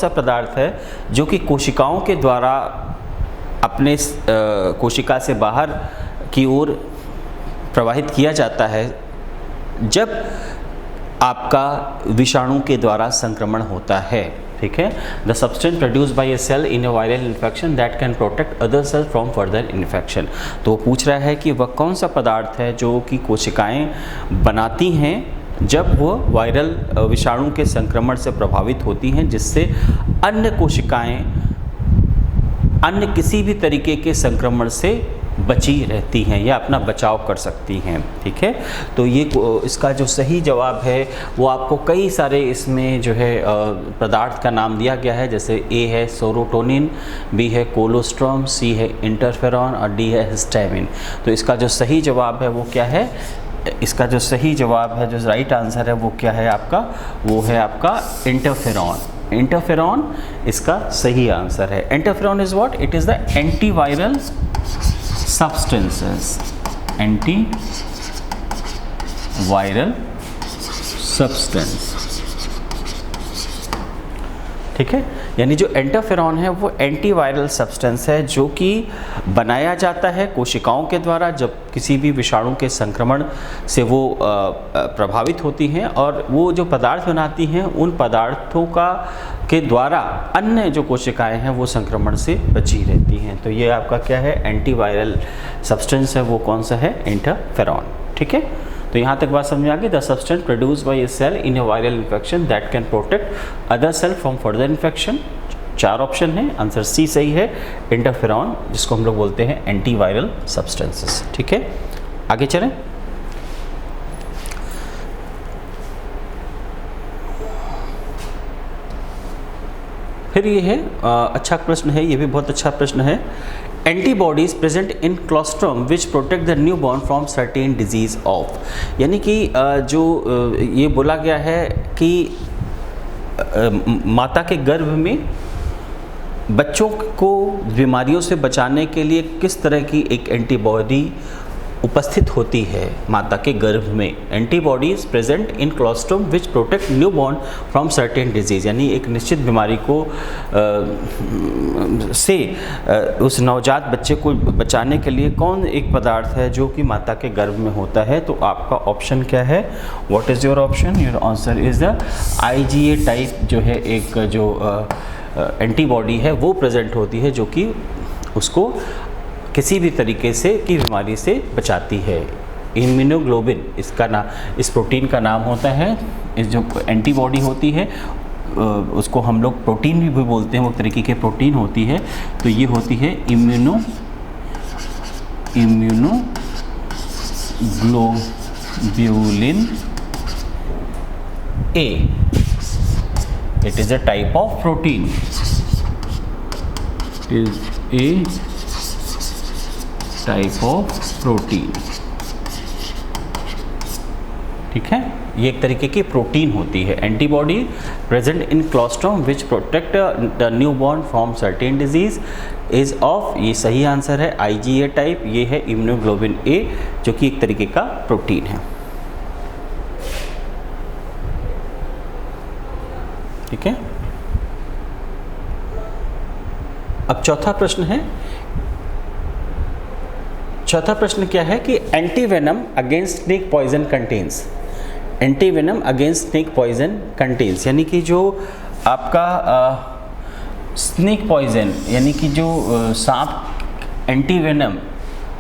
पदार्थ है जो कि कोशिकाओं के द्वारा अपने कोशिका से बाहर की ओर प्रवाहित किया जाता है जब आपका विषाणु के द्वारा संक्रमण होता है। ठीक है, the substance produced by a cell in a viral infection that can protect other cells from further infection. तो वो पूछ रहा है कि वह कौन सा पदार्थ है जो कि कोशिकाएं बनाती हैं जब वो वायरल विषाणु के संक्रमण से प्रभावित होती हैं, जिससे अन्य कोशिकाएं अन्य किसी भी तरीके के संक्रमण से बची रहती हैं या अपना बचाव कर सकती हैं। ठीक है, तो ये इसका जो सही जवाब है वो आपको कई सारे इसमें जो है पदार्थ का नाम दिया गया है, जैसे ए है सेरोटोनिन, बी है कोलोस्ट्रम, सी है इंटरफेरॉन और डी है हिस्टामिन। तो इसका जो सही जवाब है वो क्या है, इसका जो सही जवाब है, जो राइट आंसर है वो क्या है आपका, वो है आपका इंटरफेरॉन। इंटरफेरॉन इसका सही आंसर है। Interferon is what, it is the antiviral substances, antiviral substance। ठीक है, यानी जो इंटरफेरॉन है वो एंटीवायरल सब्सटेंस है जो कि बनाया जाता है कोशिकाओं के द्वारा जब किसी भी विषाणु के संक्रमण से वो प्रभावित होती हैं, और वो जो पदार्थ बनाती हैं उन पदार्थों के द्वारा अन्य जो कोशिकाएं हैं वो संक्रमण से बची रहती हैं। तो ये आपका क्या है, एंटीवायरल सब्सटेंस है, वो कौन सा है, इंटरफेरॉन। ठीक है, तो यहाँ तक बात समझ आ गई। The substance produced by a cell in a viral infection that can protect other cell from further infection. 4 option है, आंसर सी सही है, इंटरफेरॉन, जिसको हम लोग बोलते हैं एंटीवायरल सब्सटेंसेस। ठीक है, आगे चलें। फिर ये है अच्छा प्रश्न है, ये भी बहुत अच्छा प्रश्न है। Antibodies present in colostrum which protect the new born from certain disease of, यानी कि जो ये बोला गया है कि माता के गर्भ में बच्चों को बीमारियों से बचाने के लिए किस तरह की एक एंटीबॉडी उपस्थित होती है माता के गर्भ में। Antibodies present in colostrum which protect new born from certain disease, यानी एक निश्चित बीमारी को उस नवजात बच्चे को बचाने के लिए कौन एक पदार्थ है जो कि माता के गर्भ में होता है। तो आपका ऑप्शन क्या है, what is your option, your answer is the IgA type जो है एक जो एंटीबॉडी है वो प्रेजेंट होती है जो कि उसको किसी भी तरीके से की बीमारी से बचाती है। इम्यूनोग्लोबिन इसका नाम, इस प्रोटीन का नाम होता है। इस जो एंटीबॉडी होती है उसको हम लोग प्रोटीन भी बोलते हैं, वो तरीके के प्रोटीन होती है। तो ये होती है immunoglobulin A। It is a type of protein. Is a type of protein। ठीक है, ये एक तरीके की प्रोटीन होती है। Antibody present in colostrum which protect the new born from certain disease is of, ये सही आंसर है IgA टाइप, ये है इम्यूनोग्लोबिन A जो कि एक तरीके का प्रोटीन है। ठीक है, अब चौथा प्रश्न है। चौथा प्रश्न क्या है कि antivenom against snake poison contains, antivenom against snake poison contains, यानी कि जो आपका स्नेक पॉइजन यानी कि जो सांप antivenom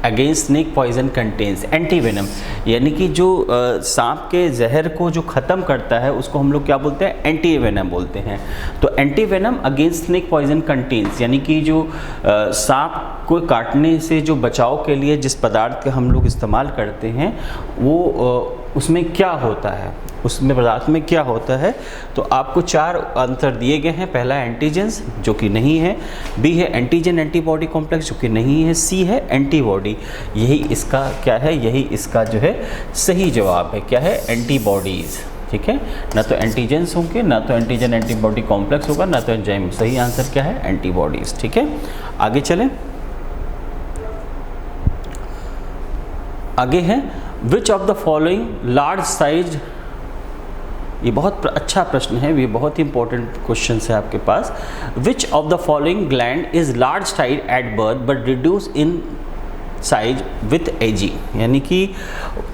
against snake poison contains, antivenom यानी कि जो सांप के जहर को जो ख़त्म करता है उसको हम लोग क्या बोलते हैं, एंटीवेनम बोलते हैं। तो antivenom against snake poison contains यानी कि जो सांप को काटने से जो बचाव के लिए जिस पदार्थ का हम लोग इस्तेमाल करते हैं वो उसमें क्या होता है, उसमें पदार्थ में क्या होता है। तो आपको 4 आंसर दिए गए हैं। पहला एंटीजेंस जो कि नहीं है, बी है एंटीजन एंटीबॉडी कॉम्प्लेक्स जो कि नहीं है, सी है एंटीबॉडी। यही इसका क्या है, यही इसका जो है सही जवाब है। क्या है, एंटीबॉडीज़। ठीक है, ना तो एंटीजेंस होंगे, ना तो एंटीजन एंटीबॉडी कॉम्प्लेक्स होगा, ना तो एंजाइम। सही आंसर क्या है, एंटीबॉडीज़। ठीक है, आगे चलें। आगे है which of the following large size, ये बहुत अच्छा प्रश्न है, ये बहुत ही इंपॉर्टेंट क्वेश्चन है आपके पास। Which of the following gland is large size at birth but reduce in size with ageing, यानी कि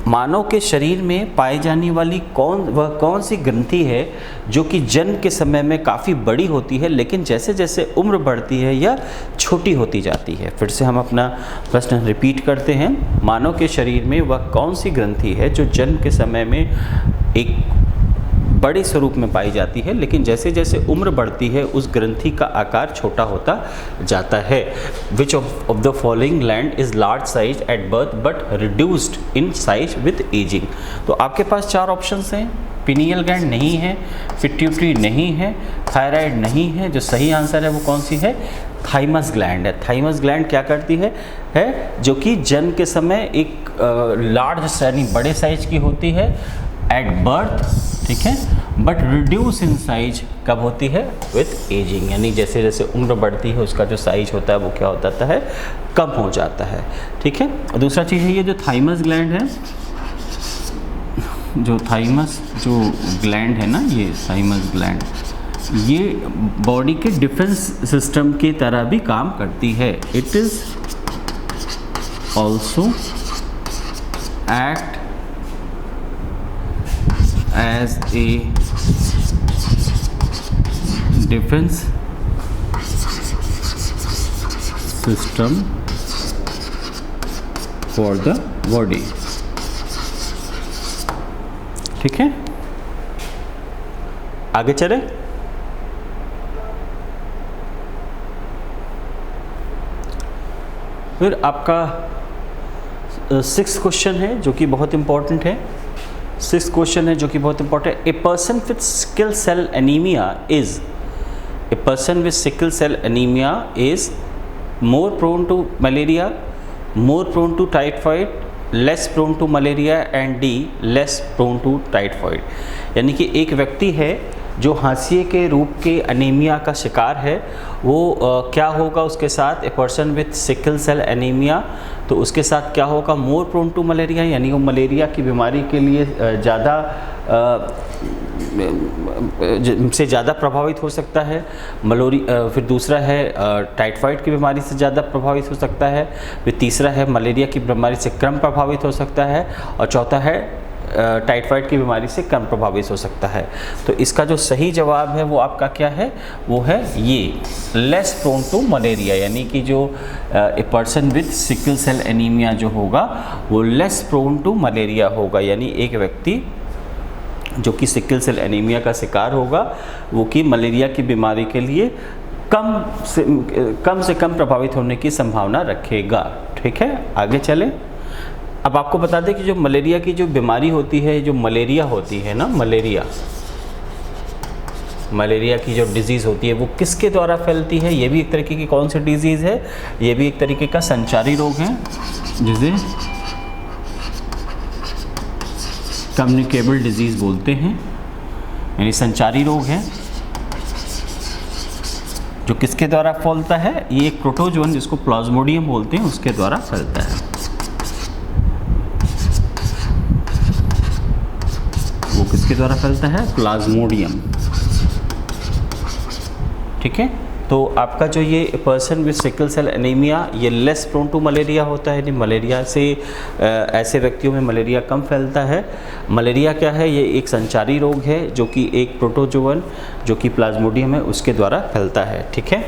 मानव के शरीर में पाई जाने वाली कौन सी ग्रंथि है जो कि जन्म के समय में काफ़ी बड़ी होती है लेकिन जैसे जैसे उम्र बढ़ती है या छोटी होती जाती है। फिर से हम अपना प्रश्न रिपीट करते हैं, मानव के शरीर में वह कौन सी ग्रंथि है जो जन्म के समय में एक बड़े स्वरूप में पाई जाती है लेकिन जैसे जैसे उम्र बढ़ती है उस ग्रंथि का आकार छोटा होता जाता है। Which of the following gland is large size at birth but reduced in size with ageing. तो आपके पास 4 ऑप्शंस हैं, पिनियल ग्लैंड नहीं है, पिट्यूटरी नहीं है, थायराइड नहीं है, जो सही आंसर है वो कौन सी है, थाइमस ग्लैंड है। थाइमस ग्लैंड क्या करती है जो कि जन्म के समय एक लार्ज यानी बड़े साइज की होती है एट बर्थ, ठीक है, बट रिड्यूस इन साइज कब होती है, विथ एजिंग, यानी जैसे जैसे उम्र बढ़ती है उसका जो साइज होता है वो क्या हो जाता है, कम हो जाता है, ठीक है। दूसरा चीज़ है ये जो थाइमस ग्लैंड है, जो थाइमस जो ग्लैंड है ना, ये थाइमस ग्लैंड ये बॉडी के डिफेंस सिस्टम की तरह भी काम करती है। It is also act as a defense system for the body, ठीक है। आगे चले, फिर आपका 6th क्वेश्चन है जो कि बहुत इंपॉर्टेंट है। 6th क्वेश्चन है जो कि बहुत इंपॉर्टेंट है। A person with sickle cell anaemia is more prone to malaria, more prone to typhoid, less prone to malaria and the less prone to typhoid. यानी कि एक व्यक्ति है जो हाशिए के रूप के अनीमिया का शिकार है, वो क्या होगा उसके साथ, a person with sickle cell anaemia, तो उसके साथ क्या होगा, मोर प्रोन टू मलेरिया, यानी वो मलेरिया की बीमारी के लिए ज़्यादा प्रभावित हो सकता है। फिर दूसरा है टाइफाइड की बीमारी से ज़्यादा प्रभावित हो सकता है। फिर तीसरा है मलेरिया की बीमारी से कम प्रभावित हो सकता है। और चौथा है टाइफाइड की बीमारी से कम प्रभावित हो सकता है। तो इसका जो सही जवाब है वो आपका क्या है, वो है ये लेस प्रोन टू मलेरिया, यानी कि जो a person with sickle cell anaemia जो होगा वो लेस प्रोन टू मलेरिया होगा, यानी एक व्यक्ति जो कि सिकल सेल एनीमिया का शिकार होगा वो कि मलेरिया की बीमारी के लिए कम से कम प्रभावित होने की संभावना रखेगा, ठीक है। आगे चले, अब आपको बता दें कि जो मलेरिया की जो बीमारी होती है, जो मलेरिया होती है ना, मलेरिया की जो डिजीज़ होती है वो किसके द्वारा फैलती है, ये भी एक तरीके की कौन सी डिजीज़ है, ये भी एक तरीके का संचारी रोग है जिसे कम्युनिकेबल डिजीज़ बोलते हैं, यानी संचारी रोग है जो किसके द्वारा फैलता है, ये एक प्रोटोजोन जिसको प्लाज्मोडियम बोलते हैं उसके द्वारा फैलता है। किसके द्वारा फैलता है, प्लाज्मोडियम, ठीक है। तो आपका जो ये person with sickle cell anaemia ये लेस प्रोन टू मलेरिया होता है, यानी मलेरिया से ऐसे व्यक्तियों में मलेरिया कम फैलता है। मलेरिया क्या है, ये एक संचारी रोग है जो कि एक प्रोटोजोवन जो कि प्लाज्मोडियम है उसके द्वारा फैलता है, ठीक है।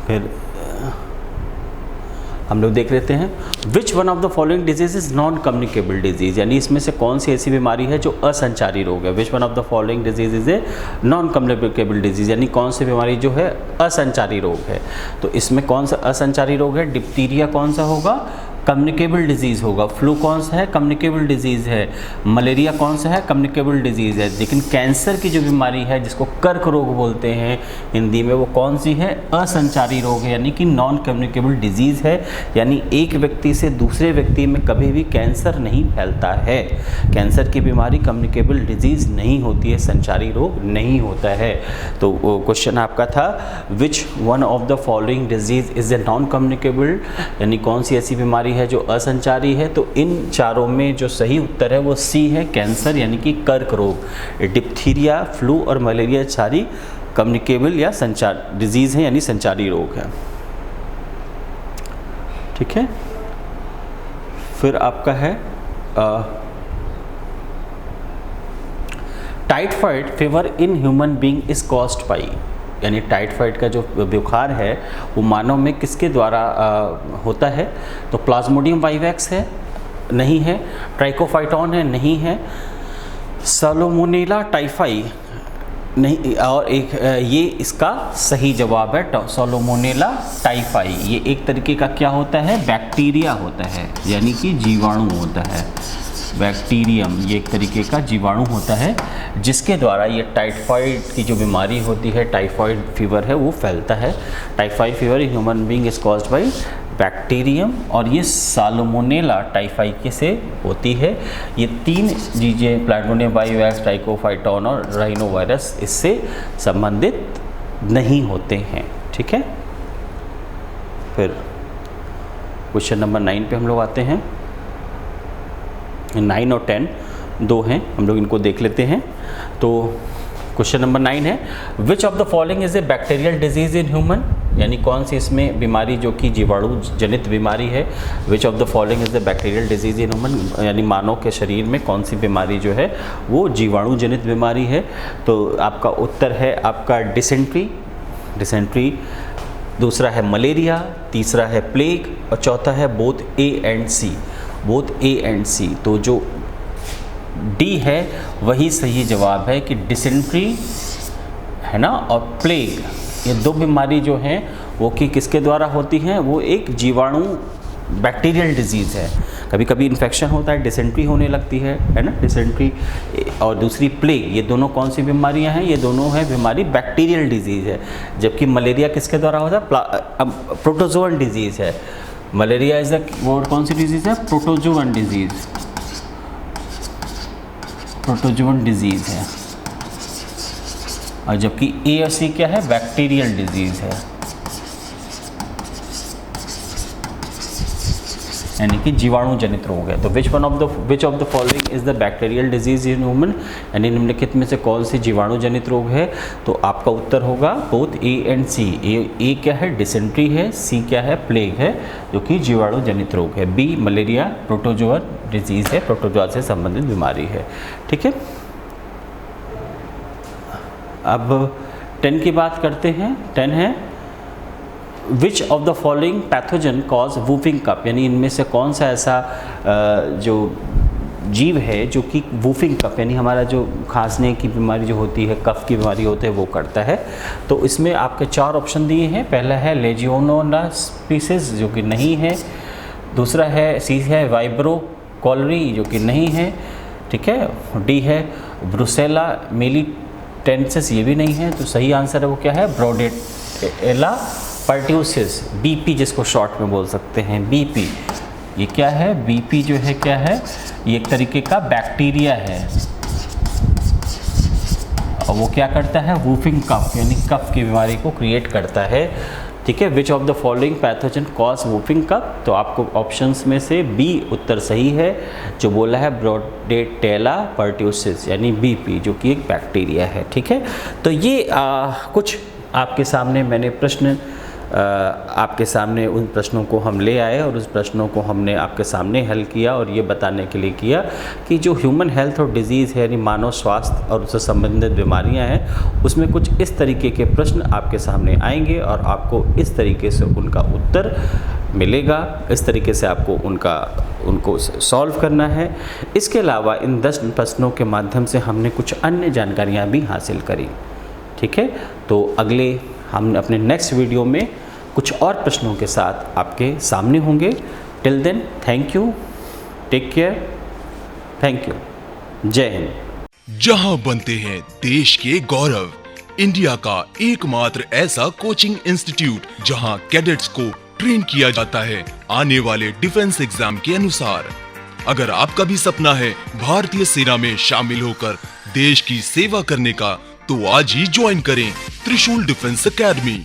फिर हम लोग देख लेते हैं which one of the following disease is non communicable disease, यानी इसमें से कौन सी ऐसी बीमारी है जो असंचारी रोग है। Which one of the following disease is a non communicable disease, यानी कौन सी बीमारी जो है असंचारी रोग है। तो इसमें कौन सा असंचारी रोग है, डिप्टीरिया कौन सा होगा, कम्युनिकेबल डिजीज़ होगा। फ्लू कौन सा है? कम्युनिकेबल डिजीज़ है। मलेरिया कौन सा है? कम्युनिकेबल डिजीज़ है। लेकिन कैंसर की जो बीमारी है जिसको कर्क रोग बोलते हैं हिंदी में, वो कौन सी है? असंचारी रोग है, यानी कि नॉन कम्युनिकेबल डिजीज़ है। यानी एक व्यक्ति से दूसरे व्यक्ति में कभी भी कैंसर नहीं फैलता है। कैंसर की बीमारी कम्युनिकेबल डिजीज़ नहीं होती है, संचारी रोग नहीं होता है। तो क्वेश्चन आपका था which one of the following disease is a non communicable, यानी कौन सी ऐसी बीमारी है जो असंचारी है। तो इन चारों में जो सही उत्तर है वो सी है, कैंसर यानी कि कर्क रोग। डिप्थीरिया, फ्लू और मलेरिया सारी कम्युनिकेबल या संचार डिजीज़ है, यानी संचारी रोग है। ठीक है, फिर आपका है typhoid fever in human being is caused by, यानी टाइफाइड का जो बुखार है वो मानव में किसके द्वारा होता है? तो प्लाज्मोडियम वाइवैक्स है, नहीं है। ट्राइकोफाइटॉन है, नहीं है। साल्मोनेला टाइफाई नहीं, और एक ये इसका सही जवाब है साल्मोनेला टाइफाई। ये एक तरीके का क्या होता है? बैक्टीरिया होता है, यानी कि जीवाणु होता है। बैक्टीरियम ये एक तरीके का जीवाणु होता है जिसके द्वारा ये टाइफाइड की जो बीमारी होती है, टाइफाइड फीवर है, वो फैलता है। Typhoid fever in human being is caused bye bacterium, और ये साल्मोनेला टाइफाई के से होती है। ये तीन चीज़ें प्लाज्मोडियम वाइवैक्स, ट्राइकोफाइटॉन और राइनो वायरस इससे संबंधित नहीं होते हैं। ठीक है, फिर क्वेश्चन नंबर 9 पे हम लोग आते हैं। 9 और 10 दो हैं, हम लोग इनको देख लेते हैं। तो क्वेश्चन नंबर 9 है which of the following is a bacterial disease in human, यानी कौन सी इसमें बीमारी जो कि जीवाणु जनित बीमारी है। Which of the following is the bacterial disease in human, यानी मानव के शरीर में कौन सी बीमारी जो है वो जीवाणु जनित बीमारी है। तो आपका उत्तर है आपका डिसेंट्री, दूसरा है मलेरिया, तीसरा है प्लेग और चौथा है बोथ ए एंड सी। तो जो डी है वही सही जवाब है कि डिसेंट्री है ना, और प्लेग, ये दो बीमारी जो हैं वो कि किसके द्वारा होती हैं? वो एक जीवाणु बैक्टीरियल डिजीज़ है। कभी कभी इन्फेक्शन होता है, डिसेंट्री होने लगती है ना, डिसेंट्री, और दूसरी प्लेग। ये दोनों कौन सी बीमारियां हैं? ये दोनों है बीमारी बैक्टीरियल डिजीज़ है। जबकि मलेरिया किसके द्वारा होता है? प्रोटोजोअन डिजीज़ है। मलेरिया इज द वो कौन सी डिजीज़ है? प्रोटोजोअन डिजीज़ है। और जबकि ए और सी क्या है? बैक्टीरियल डिजीज़ है, यानी कि जीवाणु जनित रोग है। तो विच of the following is the bacterial disease in human, यानी निम्नलिखित में से कौन सी जीवाणु जनित रोग है? तो आपका उत्तर होगा बोथ ए एंड सी। ए क्या है? डिसेंट्री है। सी क्या है? प्लेग है, जो कि जीवाणु जनित रोग है। बी मलेरिया प्रोटोजोअन डिजीज है, प्रोटोजोआ से संबंधित बीमारी है। ठीक है, अब 10 की बात करते हैं। 10 है which of the following pathogen cause whooping cough, यानी इनमें से कौन सा ऐसा जो जीव है जो कि वूफिंग कफ, यानी हमारा जो खांसने की बीमारी जो होती है, कफ की बीमारी होती है, वो करता है। तो इसमें आपके 4 ऑप्शन दिए हैं। पहला है लेजियोनेला स्पीसीज, जो कि नहीं है। दूसरा है सी है वाइब्रो कॉलरी, जो कि नहीं है। ठीक है, डी है ब्रुसेला मेलिटेंसिस, ये भी नहीं है। तो सही आंसर है वो क्या है? ब्रोडेला पर्ट्यूसिस, बीपी जिसको शॉर्ट में बोल सकते हैं, बीपी। ये क्या है? बीपी जो है क्या है? ये एक तरीके का बैक्टीरिया है, और वो क्या करता है? वूफिंग कफ, यानी कफ की बीमारी को क्रिएट करता है। ठीक है, which of the following pathogen cause whooping cough, तो आपको ऑप्शंस में से बी उत्तर सही है, जो बोला है ब्रोडेटेला पर्ट्यूसिस, यानी बीपी, जो कि एक बैक्टीरिया है। ठीक है, तो ये कुछ आपके सामने मैंने प्रश्न आपके सामने उन प्रश्नों को हम ले आए और उस प्रश्नों को हमने आपके सामने हल किया, और ये बताने के लिए किया कि जो ह्यूमन हेल्थ और डिजीज़ है, यानी मानव स्वास्थ्य और उससे संबंधित बीमारियां हैं, उसमें कुछ इस तरीके के प्रश्न आपके सामने आएंगे और आपको इस तरीके से उनका उत्तर मिलेगा। इस तरीके से आपको उनको सॉल्व करना है। इसके अलावा इन 10 प्रश्नों के माध्यम से हमने कुछ अन्य जानकारियाँ भी हासिल करी। ठीक है, तो अगले हम अपने नेक्स्ट वीडियो में कुछ और प्रश्नों के साथ आपके सामने होंगे। Till then, thank you, take care, thank you, जय हिंद। जहां बनते हैं देश के गौरव, इंडिया का एकमात्र ऐसा कोचिंग इंस्टीट्यूट जहां कैडेट्स को ट्रेन किया जाता है आने वाले डिफेंस एग्जाम के अनुसार। अगर आपका भी सपना है भारतीय सेना में शामिल होकर देश की सेवा करने का, तो आज ही ज्वाइन करें त्रिशूल डिफेंस एकेडमी।